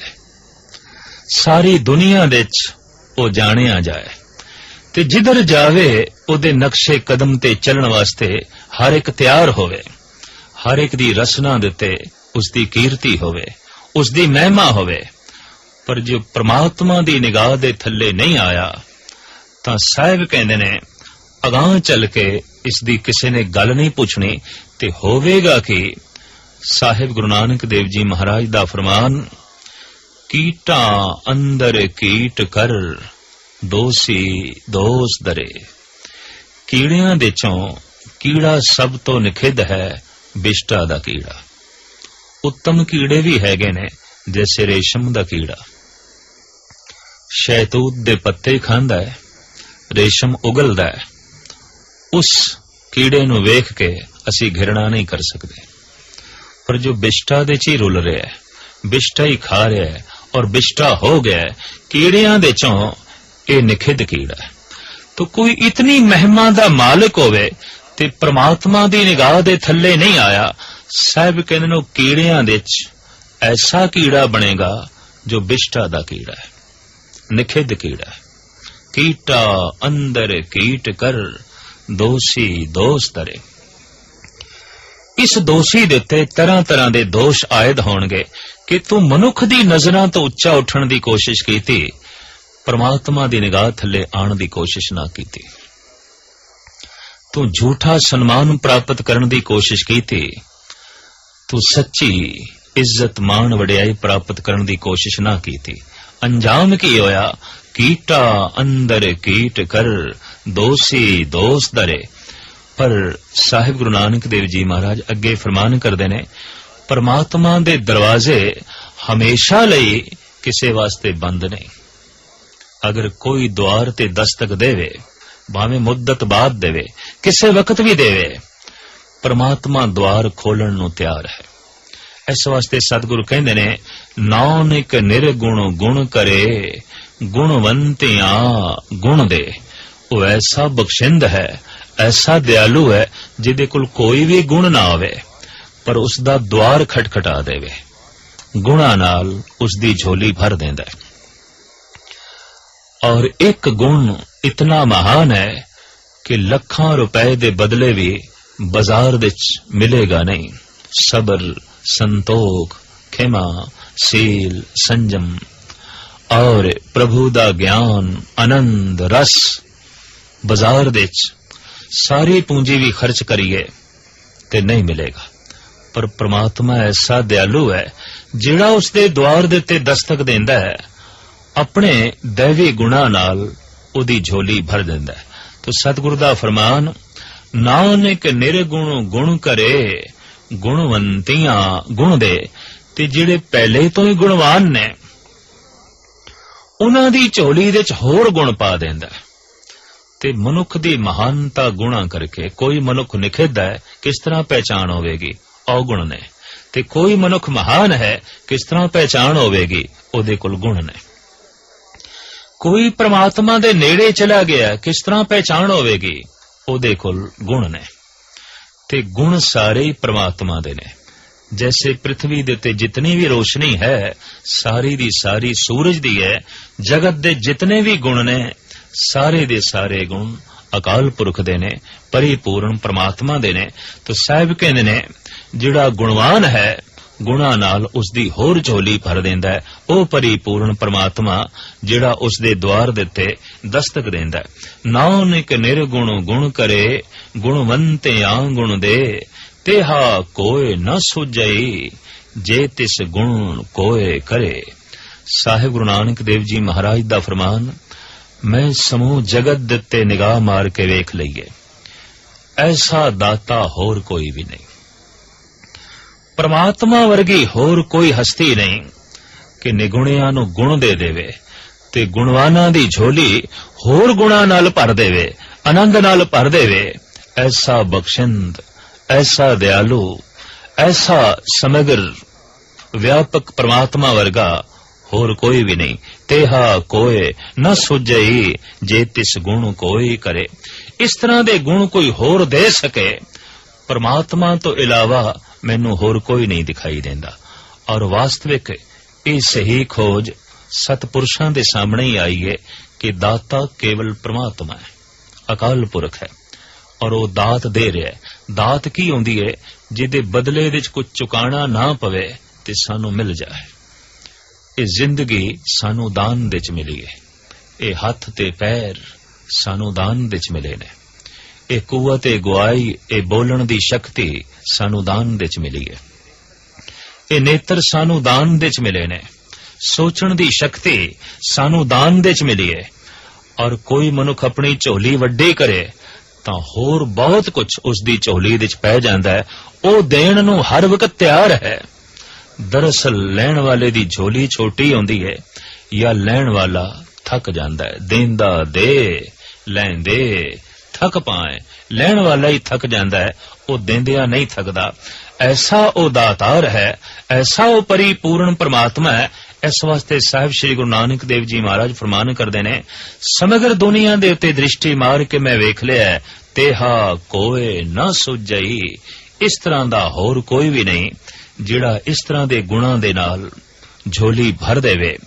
S1: ਸਾਰੀ ਦੁਨੀਆ ਦੇ ਵਿੱਚ ਉਹ ਜਾਣਿਆ ਜਾਏ, ਤੇ ਜਿੱਧਰ ਜਾਵੇ ਉਹਦੇ ਨਕਸ਼ੇ ਕਦਮ ਤੇ ਚੱਲਣ ਵਾਸਤੇ ਹਰ ਇੱਕ ਤਿਆਰ ਹੋਵੇ, ਹਰ ਇੱਕ ਦੀ ਰਸਨਾ ਦੇ ਉੱਤੇ ਉਸ ਦੀ ਕੀਰਤੀ ਹੋਵੇ, ਉਸ ਦੀ ਮਹਿਮਾ ਹੋਵੇ। ਪਰ ਜੋ ਪ੍ਰਮਾਤਮਾ ਦੀ ਨਿਗਾਹ ਦੇ ਥੱਲੇ ਨਹੀਂ ਆਇਆ ਤਾਂ ਸਾਹਿਬ ਕਹਿੰਦੇ ਨੇ ਅਗਾਂਹ ਚੱਲ ਕੇ ਇਸ ਦੀ ਕਿਸੇ ਨੇ ਗੱਲ ਨਹੀਂ ਪੁੱਛਣੀ, ਤੇ ਹੋਵੇਗਾ ਕਿ ਸਾਹਿਬ ਗੁਰੂ ਨਾਨਕ ਦੇਵ ਜੀ ਮਹਾਰਾਜ ਦਾ ਫਰਮਾਨ, ਕੀਟਾਂ ਅੰਦਰ ਕੀਟ ਕਰ ਦੋਸੀ ਦੋਸ ਦਰੇ। ਕੀੜਿਆਂ ਦੇ ਚੋਂ ਕੀੜਾ ਸਭ ਤੋਂ ਨਿਖਿੱਧ ਹੈ, ਬਿਸ਼ਟਾ ਦਾ ਕੀੜਾ। ਉੱਤਮ ਕੀੜੇ ਵੀ ਹੈਗੇ ਨੇ, ਜੈਸੇ ਰੇਸ਼ਮ ਦਾ ਕੀੜਾ ਸ਼ਹਿਤੂਤ ਦੇ ਪੱਤੇ ਖਾਂਦਾ ਹੈ, ਰੇਸ਼ਮ ਉਗਲਦਾ ਹੈ। ਉਸ ਕੀੜੇ ਨੂੰ ਵੇਖ ਕੇ ਅਸੀਂ ਘਿਰਣਾ ਨਹੀਂ ਕਰ ਸਕਦੇ, ਪਰ ਜੋ ਬਿਸ਼ਟਾ ਦੇ ਚ ਹੀ ਰੁਲ ਰਿਹਾ ਹੈ, ਬਿਸ਼ਟਾ ਹੀ ਖਾ ਰਿਹਾ ਹੈ ਔਰ ਬਿਸ਼ਟਾ ਹੋ ਗਿਆ ਹੈ, ਕੀੜਿਆਂ ਦੇ ਚੋਂ ਇਹ ਨਿਖਿੱਧ ਕੀੜਾ ਹੈ। ਤਾਂ ਕੋਈ ਇਤਨੀ ਮਹਿਮਾ ਦਾ ਮਾਲਕ ਹੋਵੇ ਤੇ ਪ੍ਰਮਾਤਮਾ ਦੀ ਨਿਗਾਹ ਦੇ ਥੱਲੇ ਨਹੀਂ ਆਇਆ, ਸਾਹਿਬ ਕਹਿੰਦੇ ਨੇ ਕੀੜਿਆਂ ਦੇ ਚ ਐਸਾ ਕੀੜਾ ਬਣੇਗਾ ਜੋ ਬਿਸ਼ਟਾ ਦਾ ਕੀੜਾ ਹੈ, ਨਿਖਿੱਧ ਕੀੜਾ ਹੈ। ਕੀਟਾ ਅੰਦਰ ਕੀਟ ਕਰ ਦੋਸੀ ਦੋਸ ਤਰੇ। ਇਸ ਦੋਸ਼ੀ ਦੇ ਉੱਤੇ ਤਰ੍ਹਾਂ ਤਰ੍ਹਾਂ ਦੇ ਦੋਸ਼ ਆਇਦ ਹੋਣਗੇ ਕਿ ਤੂੰ ਮਨੁੱਖ ਦੀ ਨਜ਼ਰਾਂ ਤੋਂ ਉੱਚਾ ਉੱਠਣ ਦੀ ਕੋਸ਼ਿਸ਼ ਕੀਤੀ, ਪਰਮਾਤਮਾ ਦੀ ਨਿਗਾਹ ਥੱਲੇ ਆਉਣ ਦੀ ਕੋਸ਼ਿਸ਼ ਨਾ ਕੀਤੀ। ਤੂੰ ਝੂਠਾ ਸਨਮਾਨ ਪ੍ਰਾਪਤ ਕਰਨ ਦੀ ਕੋਸ਼ਿਸ਼ ਕੀਤੀ, ਤੂੰ ਸੱਚੀ ਇੱਜ਼ਤ ਮਾਣ ਵਡਿਆਈ ਪ੍ਰਾਪਤ ਕਰਨ ਦੀ ਕੋਸ਼ਿਸ਼ ਨਾ ਕੀਤੀ। ਅੰਜਾਮ ਕੀ ਹੋਇਆ? ਕੀਟਾ ਅੰਦਰ ਕੀਟ ਕਰ ਦੋਸੀ ਦੋਸ ਦਰੇ। ਪਰ ਸਾਹਿਬ ਗੁਰੂ ਨਾਨਕ ਦੇਵ ਜੀ ਮਹਾਰਾਜ ਅੱਗੇ ਫਰਮਾਨ ਕਰਦੇ ਨੇ, ਪਰਮਾਤਮਾ ਦੇ ਦਰਵਾਜ਼ੇ ਹਮੇਸ਼ਾ ਲਈ ਕਿਸੇ ਵਾਸਤੇ ਬੰਦ ਨਹੀਂ। ਅਗਰ ਕੋਈ ਦੁਆਰ ਤੇ ਦਸਤਕ ਦੇਵੇ, ਭਾਵੇਂ ਮੁੱਦਤ ਬਾਅਦ ਦੇਵੇ, ਕਿਸੇ ਵਕਤ ਵੀ ਦੇਵੇ, ਪਰਮਾਤਮਾ ਦੁਆਰ ਖੋਲਣ ਨੂੰ ਤਿਆਰ ਹੈ। ਇਸ ਵਾਸਤੇ ਸਤਿਗੁਰੂ ਕਹਿੰਦੇ ਨੇ, ਨਾਨਕ ਨਿਰਗੁਣ ਗੁਣ ਕਰੇ, ਗੁਣਵੰਤਿਆਂ ਗੁਣ ਦੇ। ਉਹ ਐਸਾ ਬਖਸ਼ਿੰਦ ਹੈ, ਐਸਾ ਦਿਆਲੂ ਹੈ, ਜਿਹਦੇ ਕੋਲ ਕੋਈ ਵੀ ਗੁਣ ਨਾ ਹੋਵੇ ਪਰ ਉਸ ਦਾ ਦੁਆਰ ਖਟਖਟਾ ਦੇਵੇ, ਗੁਣਾ ਨਾਲ ਉਸ ਦੀ ਝੋਲੀ ਭਰ ਦਿੰਦਾ ਹੈ। ਔਰ ਇੱਕ ਗੁਣ ਇਤਨਾ ਮਹਾਨ ਹੈ ਕਿ ਲੱਖਾਂ ਰੁਪਏ ਦੇ ਬਦਲੇ ਵੀ ਬਾਜ਼ਾਰ ਵਿੱਚ ਮਿਲੇਗਾ ਨਹੀਂ। ਸਬਰ, ਸੰਤੋਖ, ਖਿਮਾ, ਸੀਲ, ਸੰਜਮ ਔਰ ਪ੍ਰਭੂ ਦਾ ਗਿਆਨ, ਆਨੰਦ, ਰਸ ਬਾਜ਼ਾਰ ਵਿੱਚ ਸਾਰੀ ਪੂੰਜੀ ਵੀ ਖਰਚ ਕਰੀਏ ਤੇ ਨਹੀਂ ਮਿਲੇਗਾ। ਪਰ ਪ੍ਰਮਾਤਮਾ ਐਸਾ ਦਿਆਲੂ ਹੈ, ਜਿਹੜਾ ਉਸ ਦੇ ਦੁਆਰ ਦੇ ਉੱਤੇ ਦਸਤਕ ਦਿੰਦਾ ਹੈ, ਆਪਣੇ ਦੈਵੀ ਗੁਣਾ ਨਾਲ ਉਹਦੀ ਝੋਲੀ ਭਰ ਦਿੰਦਾ ਹੈ। ਤੋ ਸਤਿਗੁਰੂ ਦਾ ਫਰਮਾਨ, ਨਾਨਕ ਨਿਰਗੁਣ ਗੁਣ ਕਰੇ, ਗੁਣਵੰਤੀਆਂ ਗੁਣ ਦੇ। ਤੇ ਜਿਹੜੇ ਪਹਿਲੇ ਤੋਂ ਹੀ ਗੁਣਵਾਨ ਨੇ ਉਹਨਾਂ ਦੀ ਝੋਲੀ ਦੇ ਚ ਹੋਰ ਗੁਣ ਪਾ ਦਿੰਦਾ। ਤੇ ਮਨੁੱਖ ਦੀ ਮਹਾਨਤਾ ਗੁਣਾ ਕਰਕੇ, ਕੋਈ ਮਨੁੱਖ ਨਿਖੇਧਾ ਹੈ, ਕਿਸ ਤਰ੍ਹਾਂ ਪਹਿਚਾਣ ਹੋਵੇਗੀ? ਔਗੁਣ ਨੇ। ਤੇ ਕੋਈ ਮਨੁੱਖ ਮਹਾਨ ਹੈ, ਕਿਸ ਤਰ੍ਹਾਂ ਪਹਿਚਾਣ ਹੋਵੇਗੀ? ਉਹਦੇ ਕੋਲ ਗੁਣ ਨੇ। ਕੋਈ ਪ੍ਰਮਾਤਮਾ ਦੇ ਨੇੜੇ ਚਲਾ ਗਿਆ, ਕਿਸ ਤਰ੍ਹਾਂ ਪਹਿਚਾਣ ਹੋਵੇਗੀ? ਉਹਦੇ ਕੋਲ ਗੁਣ ਨੇ। ਤੇ ਗੁਣ ਸਾਰੇ ਹੀ ਪ੍ਰਮਾਤਮਾ ਦੇ ਨੇ। ਜੈਸੇ ਪ੍ਰਿਥਵੀ ਦੇ ਉੱਤੇ ਜਿਤਨੀ ਵੀ ਰੋਸ਼ਨੀ ਹੈ, ਸਾਰੀ ਦੀ ਸਾਰੀ ਸੂਰਜ ਦੀ ਹੈ। ਜਗਤ ਦੇ ਜਿਤਨੇ ਵੀ ਗੁਣ ਨੇ, ਸਾਰੇ ਦੇ ਸਾਰੇ ਗੁਣ ਅਕਾਲ ਪੁਰਖ ਦੇ ਨੇ, ਪਰਿਪੂਰਨ ਪ੍ਰਮਾਤਮਾ ਦੇ ਨੇ। ਤਾਂ ਸਾਹਿਬ ਕਹਿੰਦੇ ਨੇ ਜਿਹੜਾ ਗੁਣਵਾਨ ਹੈ, ਗੁਣਾ ਨਾਲ ਉਸ ਦੀ ਹੋਰ ਝੋਲੀ ਭਰ ਦਿੰਦਾ ਹੈ। ਉਹ ਪਰਿਪੂਰਨ ਪ੍ਰਮਾਤਮਾ ਜਿਹੜਾ ਉਸ ਦੇ ਦੁਆਰ ਦੇ ਉੱਤੇ ਦਸਤਕ ਦਿੰਦਾ ਹੈ। ਨਾਨਕ ਨਿਰਗੁਣ ਗੁਣ ਕਰੇ, ਗੁਣਵੰਤਿਆਂ ਗੁਣ ਦੇ। ਤੇਹਾ ਕੋਇ ਨ ਸੁਝਈ, ਜੇ ਤਿਸ ਗੁਣ ਕੋਇ ਕਰੇ। ਸਾਹਿਬ ਗੁਰੂ ਨਾਨਕ ਦੇਵ ਜੀ ਮਹਾਰਾਜ ਦਾ ਫਰਮਾਨ, ਮੈਂ ਸਮੂਹ ਜਗਤ ਦੇ ਉੱਤੇ ਨਿਗਾਹ ਮਾਰ ਕੇ ਵੇਖ ਲਈਏ, ਐਸਾ ਦਾਤਾ ਹੋਰ ਕੋਈ ਵੀ ਨਹੀਂ। ਪ੍ਰਮਾਤਮਾ ਵਰਗੀ ਹੋਰ ਕੋਈ ਹਸਤੀ ਨਹੀਂ ਕਿ ਨਿਗੁਣਿਆਂ ਨੂੰ ਗੁਣ ਦੇ ਦੇਵੇ ਤੇ ਗੁਣਵਾਨਾਂ ਦੀ ਝੋਲੀ ਹੋਰ ਗੁਣਾਂ ਨਾਲ ਭਰ ਦੇਵੇ, ਆਨੰਦ ਨਾਲ ਭਰ ਦੇਵੇ। ਐਸਾ ਬਖਸ਼ਿੰਦ, ਐਸਾ ਦਿਆਲੂ, ਐਸਾ ਸਮਗਰ ਵਿਆਪਕ ਪ੍ਰਮਾਤਮਾ ਵਰਗਾ ਹੋਰ ਕੋਈ ਵੀ ਨਹੀਂ। ਤੇਹਾ ਕੋਏ ਨ ਸੁਝਈ, ਜੇ ਤਿਸ ਗੁਣ ਕੋਈ ਕਰੇ। ਇਸ ਤਰ੍ਹਾਂ ਦੇ ਗੁਣ ਕੋਈ ਹੋਰ ਦੇ ਸਕੇ, ਪ੍ਰਮਾਤਮਾ ਤੋਂ ਇਲਾਵਾ ਮੈਨੂੰ ਹੋਰ ਕੋਈ ਨਹੀਂ ਦਿਖਾਈ ਦਿੰਦਾ। ਔਰ ਵਾਸਤਵਿਕ ਇਹ ਸਹੀ ਖੋਜ ਸਤਪੁਰਸ਼ਾਂ ਦੇ ਸਾਹਮਣੇ ਹੀ ਆਈ ਹੈ ਕਿ ਦਾਤਾ ਕੇਵਲ ਪ੍ਰਮਾਤਮਾ ਹੈ, ਅਕਾਲ ਪੁਰਖ ਹੈ। ਔਰ ਉਹ ਦਾਤ ਦੇ ਰਿਹਾ ਹੈ। ਦਾਤ ਕੀ ਹੁੰਦੀ ਹੈ? ਜਿਹਦੇ ਬਦਲੇ ਵਿੱਚ ਕੁਝ ਚੁਕਾਣਾ ਨਾ ਪਵੇ ਤੇ ਸਾਨੂੰ ਮਿਲ ਜਾਏ। ਇਹ ਜ਼ਿੰਦਗੀ ਸਾਨੂੰ ਦਾਨ ਵਿੱਚ ਮਿਲੀ ਹੈ। ਇਹ ਹੱਥ ਤੇ ਪੈਰ ਸਾਨੂੰ ਦਾਨ ਵਿੱਚ ਮਿਲੇ ਨੇ। ਇਹ ਕੁਵਤ, ਇਹ ਗੁਆਈ, ਇਹ ਬੋਲਣ ਦੀ ਸ਼ਕਤੀ ਸਾਨੂੰ ਦਾਨ ਵਿੱਚ ਮਿਲੀ ਹੈ। ਇਹ ਨੇਤਰ ਸਾਨੂੰ ਦਾਨ ਵਿੱਚ ਮਿਲੇ ਨੇ। ਸੋਚਣ ਦੀ ਸ਼ਕਤੀ ਸਾਨੂੰ ਦਾਨ ਵਿੱਚ ਮਿਲੀ ਹੈ। ਔਰ ਕੋਈ ਮਨੁੱਖ ਆਪਣੀ ਝੋਲੀ ਵੱਡੀ ਕਰੇ ਤਾਂ ਹੋਰ ਬਹੁਤ ਕੁਝ ਉਸ ਦੀ ਝੋਲੀ ਵਿੱਚ ਪੈ ਜਾਂਦਾ ਹੈ। ਉਹ ਦੇਣ ਨੂੰ ਹਰ ਵਕਤ ਤਿਆਰ ਹੈ। ਦਰਅਸਲ ਲੈਣ ਵਾਲੇ ਦੀ ਝੋਲੀ ਛੋਟੀ ਹੁੰਦੀ ਹੈ ਜਾਂ ਲੈਣ ਵਾਲਾ ਥੱਕ ਜਾਂਦਾ ਹੈ। ਦੇਂਦਾ ਦੇ, ਲੈਂਦੇ ਥੱਕ ਪਾਏ। ਲੈਣ ਵਾਲਾ ਹੀ ਥੱਕ ਜਾਂਦਾ ਹੈ, ਉਹ ਦੇਂਦਿਆਂ ਨਹੀਂ ਥੱਕਦਾ। ਐਸਾ ਉਹ ਦਾਤਾਰ ਹੈ, ਐਸਾ ਉਹ ਪਰਿਪੂਰਨ ਪਰਮਾਤਮਾ ਹੈ। ਇਸ ਵਾਸਤੇ ਸਾਹਿਬ ਸ੍ਰੀ ਗੁਰੂ ਨਾਨਕ ਦੇਵ ਜੀ ਮਹਾਰਾਜ ਫਰਮਾਨ ਕਰਦੇ ਨੇ, ਸਮਗਰ ਦੁਨੀਆ ਦੇ ਉੱਤੇ ਦ੍ਰਿਸ਼ਟੀ ਮਾਰ ਕੇ ਮੈਂ ਵੇਖ ਲਿਆ, ਤੇਹਾ ਕੋਏ ਨਾ ਸੁਝਈ। ਇਸ ਤਰ੍ਹਾਂ ਦਾ ਹੋਰ ਕੋਈ ਵੀ ਨਹੀਂ ਜਿਹੜਾ ਇਸ ਤਰ੍ਹਾਂ ਦੇ ਗੁਣਾਂ ਦੇ ਨਾਲ ਝੋਲੀ ਭਰ ਦੇਵੇ,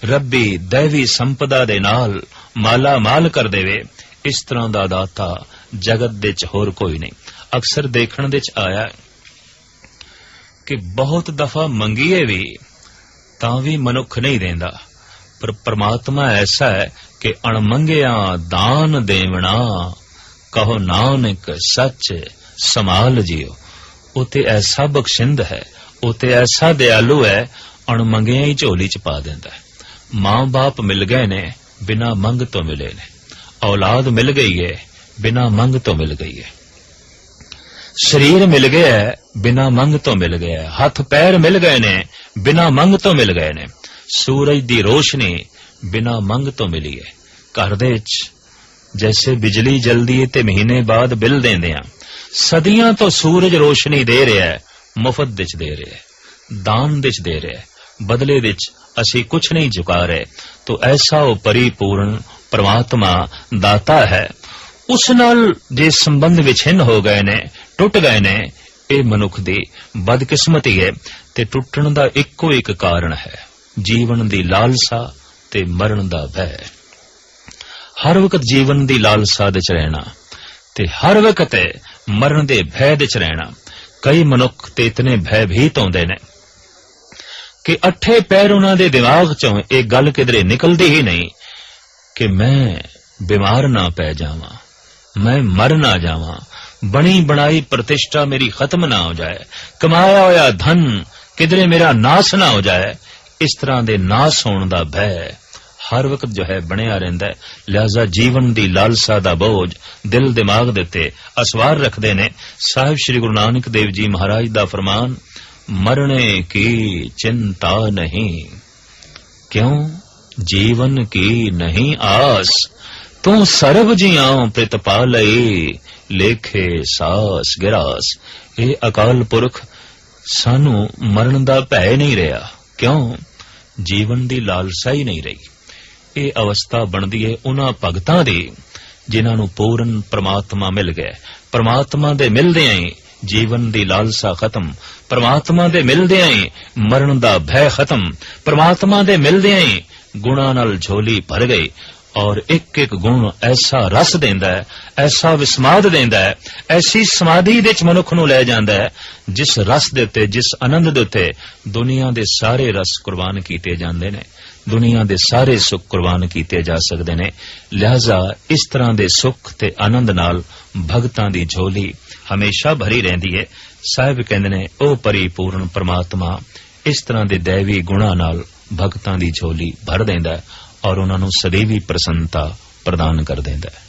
S1: ਰੱਬੀ ਦੈਵੀ ਸੰਪਦਾ ਦੇ ਨਾਲ ਮਾਲਾ ਮਾਲ ਕਰ ਦੇਵੇ। ਇਸ ਤਰ੍ਹਾਂ ਦਾ ਦਾਤਾ ਜਗਤ ਦੇ ਚ ਹੋਰ ਕੋਈ ਨਹੀਂ। ਅਕਸਰ ਦੇਖਣ ਦੇ ਚ ਆਇਆ ਕਿ ਬਹੁਤ ਦਫਾ ਮੰਗੀਏ ਵੀ ਤਾਂ ਵੀ ਮਨੁੱਖ ਨਹੀਂ ਦਿੰਦਾ, ਪਰ ਪ੍ਰਮਾਤਮਾ ਐਸਾ ਹੈ ਕਿ ਅਣਮੰਗਿਆਂ ਦਾਨ ਦੇਵਣਾ, ਕਹੋ ਨਾਨਕ ਸੱਚ ਸੰਭਾਲ ਜਿਓ। ਉਹ ਤੇ ਐਸਾ ਬਖਸ਼ਿੰਦ ਹੈ, ਉਹ ਤੇ ਐਸਾ ਦਿਆਲੂ ਹੈ, ਅਣਮੰਗਿਆਂ ਹੀ ਝੋਲੀ ਚ ਪਾ ਦਿੰਦਾ ਹੈ। ਮਾਂ ਬਾਪ ਮਿਲ ਗਏ ਨੇ, ਬਿਨਾਂ ਮੰਗ ਤੋਂ ਮਿਲੇ ਨੇ। ਔਲਾਦ ਮਿਲ ਗਈ ਹੈ, ਬਿਨਾਂ ਮੰਗ ਤੋਂ ਮਿਲ ਗਈ ਹੈ। ਸਰੀਰ ਮਿਲ ਗਿਆ ਹੈ, ਬਿਨਾਂ ਮੰਗ ਤੋਂ ਮਿਲ ਗਿਆ ਹੈ। ਹੱਥ ਪੈਰ ਮਿਲ ਗਏ ਨੇ, ਬਿਨਾਂ ਮੰਗ ਤੋਂ ਮਿਲ ਗਏ ਨੇ। ਸੂਰਜ ਦੀ ਰੋਸ਼ਨੀ ਬਿਨਾਂ ਮੰਗ ਤੋਂ ਮਿਲੀ ਹੈ। ਘਰ ਦੇ ਵਿੱਚ ਜੈਸੇ ਬਿਜਲੀ ਜਲਦੀ ਹੈ ਤੇ ਮਹੀਨੇ ਬਾਅਦ ਬਿੱਲ ਦਿੰਦੇ ਆ, ਸਦੀਆਂ ਤੋਂ ਸੂਰਜ ਰੋਸ਼ਨੀ ਦੇ ਰਿਹਾ ਹੈ, ਮੁਫਤ ਵਿੱਚ ਦੇ ਰਿਹਾ ਹੈ, ਦਾਨ ਵਿੱਚ ਦੇ ਰਿਹਾ ਹੈ। ਬਦਲੇ ਵਿੱਚ ਅਸੀਂ ਕੁਝ ਨਹੀਂ ਚੁਕਾ ਰਹੇ। ਤਾਂ ਐਸਾ ਉਹ ਪਰਿਪੂਰਨ ਪਰਮਾਤਮਾ ਦਾਤਾ ਹੈ। ਉਸ ਨਾਲ ਜੇ ਸੰਬੰਧ ਵਿਛਿੰਨ ਹੋ ਗਏ ਨੇ, ਟੁੱਟ ਗਏ ਨੇ, ਇਹ ਮਨੁੱਖ ਦੀ ਬਦਕਿਸਮਤੀ ਹੈ। ਤੇ ਟੁੱਟਣ ਦਾ ਇੱਕੋ ਇੱਕ ਕਾਰਨ ਹੈ, ਜੀਵਨ ਦੀ ਲਾਲਸਾ ਤੇ ਮਰਨ ਦਾ ਭੈ। ਹਰ ਵਕਤ ਜੀਵਨ ਦੀ ਲਾਲਸਾ ਦੇ ਚ ਰਹਿਣਾ ਤੇ ਹਰ ਵਕਤ ਮਰਨ ਦੇ ਭੈ ਦੇ ਚ ਰਹਿਣਾ। ਕਈ ਮਨੁੱਖ ਤੇ ਇਤਨੇ ਭੈਭੀਤ ਹੁੰਦੇ ਨੇ ਕਿ ਅੱਠੇ ਪੈਰ ਉਹਨਾਂ ਦੇ ਦਿਮਾਗ ਚੋਂ ਇਹ ਗੱਲ ਕਿਧਰੇ ਨਿਕਲਦੀ ਹੀ ਨਹੀਂ ਕਿ ਮੈਂ ਬਿਮਾਰ ਨਾ ਪੈ ਜਾਵਾਂ, ਮੈਂ ਮਰ ਨਾ ਜਾਵਾਂ, ਬਣੀ ਬਣਾਈ ਪ੍ਰਤਿਸ਼ਠਾ ਮੇਰੀ ਖਤਮ ਨਾ ਹੋ ਜਾਏ, ਕਮਾਇਆ ਹੋਇਆ ਧਨ ਕਿਧਰੇ ਮੇਰਾ ਨਾਸ ਨਾ ਹੋ ਜਾਏ। ਇਸ ਤਰ੍ਹਾਂ ਦੇ ਨਾਸ ਹੋਣ ਦਾ ਭੈ ਹਰ ਵਕਤ ਜੋ ਹੈ ਬਣਿਆ ਰਹਿੰਦਾ ਹੈ। ਲਿਹਾਜ਼ਾ ਜੀਵਨ ਦੀ ਲਾਲਸਾ ਦਾ ਬੋਝ ਦਿਲ ਦਿਮਾਗ ਦੇ ਉੱਤੇ ਅਸਵਾਰ ਰੱਖਦੇ ਨੇ। ਸਾਹਿਬ ਸ੍ਰੀ ਗੁਰੂ ਨਾਨਕ ਦੇਵ ਜੀ ਮਹਾਰਾਜ ਦਾ ਫਰਮਾਨ, ਮਰਨੇ ਕੀ ਚਿੰਤਾ ਨਹੀਂ, ਕਿਉਂ ਜੀਵਨ ਕੀ ਨਹੀਂ ਆਸ, ਤੂੰ ਸਰਬ ਜੀਆਂ ਪ੍ਰਿਤਪਾਲਈ, ਲੇਖੇ ਸਾਸ ਗਿਰਾਸ। ਇਹ ਅਕਾਲ ਪੁਰਖ ਸਾਨੂੰ ਮਰਨ ਦਾ ਭੈ ਨਹੀਂ ਰਿਹਾ, ਕਿਉਂ ਜੀਵਨ ਦੀ ਲਾਲਸਾ ਹੀ ਨਹੀਂ ਰਹੀ। ਇਹ ਅਵਸਥਾ ਬਣਦੀ ਹੈ ਉਹਨਾਂ ਭਗਤਾਂ ਦੀ ਜਿਨ੍ਹਾਂ ਨੂੰ ਪੂਰਨ ਪ੍ਰਮਾਤਮਾ ਮਿਲ ਗਿਆ। ਪ੍ਰਮਾਤਮਾ ਦੇ ਮਿਲਦਿਆਂ ਹੀ ਜੀਵਨ ਦੀ ਲਾਲਸਾ ਖਤਮ, ਪ੍ਰਮਾਤਮਾ ਦੇ ਮਿਲਦਿਆਂ ਹੀ ਮਰਨ ਦਾ ਭੈ ਖਤਮ, ਪ੍ਰਮਾਤਮਾ ਦੇ ਮਿਲਦਿਆਂ ਹੀ ਗੁਣਾਂ ਨਾਲ ਝੋਲੀ ਭਰ ਗਈ। ਔਰ ਇੱਕ ਇੱਕ ਗੁਣ ਐਸਾ ਰਸ ਦਿੰਦਾ ਹੈ, ਐਸਾ ਵਿਸਮਾਦ ਦਿੰਦਾ ਹੈ, ਐਸੀ ਸਮਾਧੀ ਦੇ ਵਿੱਚ ਮਨੁੱਖ ਨੂੰ ਲੈ ਜਾਂਦਾ ਹੈ, ਜਿਸ ਰਸ ਦੇ ਉੱਤੇ, ਜਿਸ ਆਨੰਦ ਦੇ ਉੱਤੇ ਦੁਨੀਆ ਦੇ ਸਾਰੇ ਰਸ ਕੁਰਬਾਨ ਕੀਤੇ ਜਾਂਦੇ ਨੇ, ਦੁਨੀਆ ਦੇ ਸਾਰੇ ਸੁੱਖ ਕੁਰਬਾਨ ਕੀਤੇ ਜਾ ਸਕਦੇ ਨੇ। ਲਿਹਾਜ਼ਾ ਇਸ ਤਰ੍ਹਾਂ ਦੇ ਸੁੱਖ ਤੇ ਆਨੰਦ ਨਾਲ ਭਗਤਾਂ ਦੀ ਝੋਲੀ ਹਮੇਸ਼ਾ ਭਰੀ ਰਹਿੰਦੀ ਹੈ। ਸਾਹਿਬ ਕਹਿੰਦੇ ਨੇ, ਉਹ ਪਰਿਪੂਰਨ ਪ੍ਰਮਾਤਮਾ ਇਸ ਤਰ੍ਹਾਂ ਦੇ ਦੈਵੀ ਗੁਣਾਂ ਨਾਲ ਭਗਤਾਂ ਦੀ ਝੋਲੀ ਭਰ ਦਿੰਦਾ ਹੈ ਔਰ ਉਹਨਾਂ ਨੂੰ ਸਦੀਵੀ ਪ੍ਰਸੰਨਤਾ ਪ੍ਰਦਾਨ ਕਰ ਦਿੰਦਾ ਹੈ।